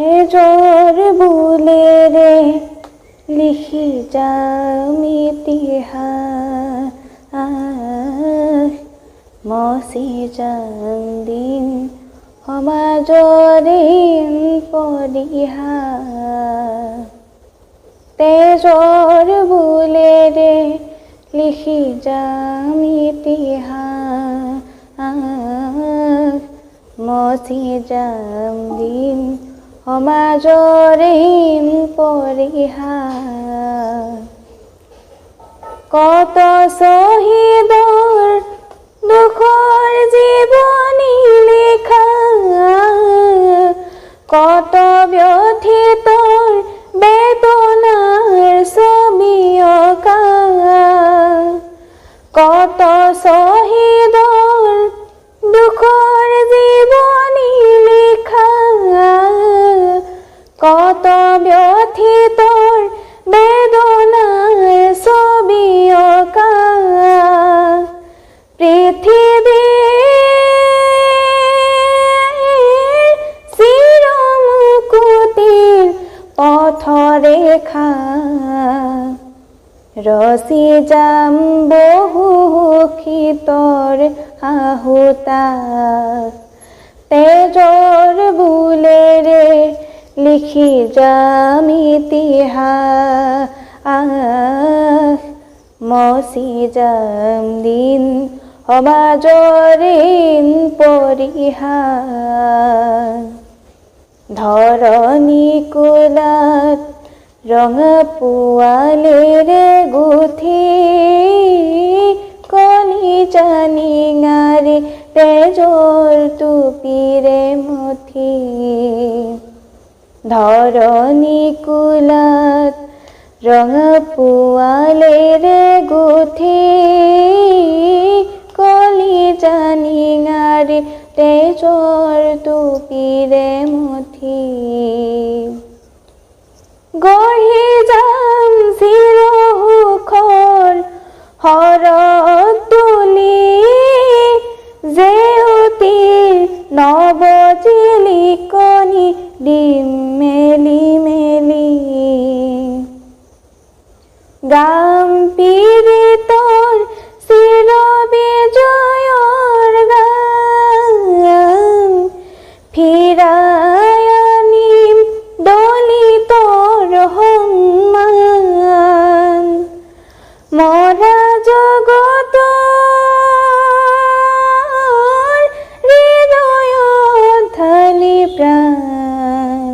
তেজৰ বুলেৰে লিখি যাম ইতিহাস মচি যাম দিন সমাজৰে পৰিহাস তেজৰ বুলেৰে লিখি যাম ইতিহাস মচি যাম দিন সমাজৰে পৰিহাস কত শ্বহীদৰ দুখৰ জীৱনী লিখা কত ব্যথিতৰ বেদনাৰ ছবি অঁকা কত শ্বহীদৰ দুখৰ জীৱনী লিখা কত ব্যথিতৰ বেদনাৰ ছবি অঁকা পৃথিৱীৰ চিৰমুকুতিৰ পথৰেখা ৰচি যাম বহু শীতৰ আহুতাস তেজৰ বুলেৰে লিখি যাম ইতিহাস মচি যাম দিন সমাজৰে পৰিহাস ধৰণী কোলাত ৰঙা পোৱালেৰে গুঠি কলিজা নিঙাৰে তেজৰ টুপিৰে মুঠি ধৰণী কোলাত ৰঙা পোৱালেৰে গুঠি কলিজা নিঙাৰে তেজৰ টুপিৰে মুঠি গঢ়ি যাম চিৰ সুখৰ শৰৎ তুলি জেউতিৰ নৱজিলিকনি দিম মেলি মেলি গাম পীড়িতৰ চিৰ বিজয়ৰ গান ফিৰাই আনিম দলিতৰ সন্মান মৰা জগতৰ হৃদয়ত ঢালি প্ৰাণ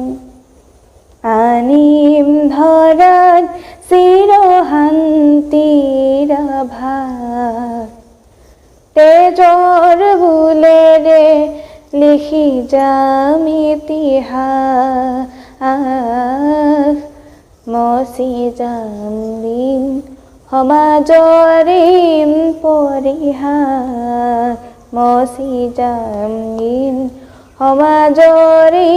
আনিম ধৰাত চিৰ শান্তিৰ আভাস তেজৰ বুলেৰে লিখি যাম ইতিহাস মচি যাম দিন সমাজৰে পৰিহাস মচি যাম দিন সমাজৰে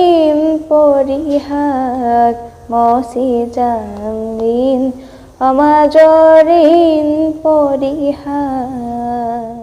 পৰিহাস মচি যাম দিন সমাজৰে পৰিহাস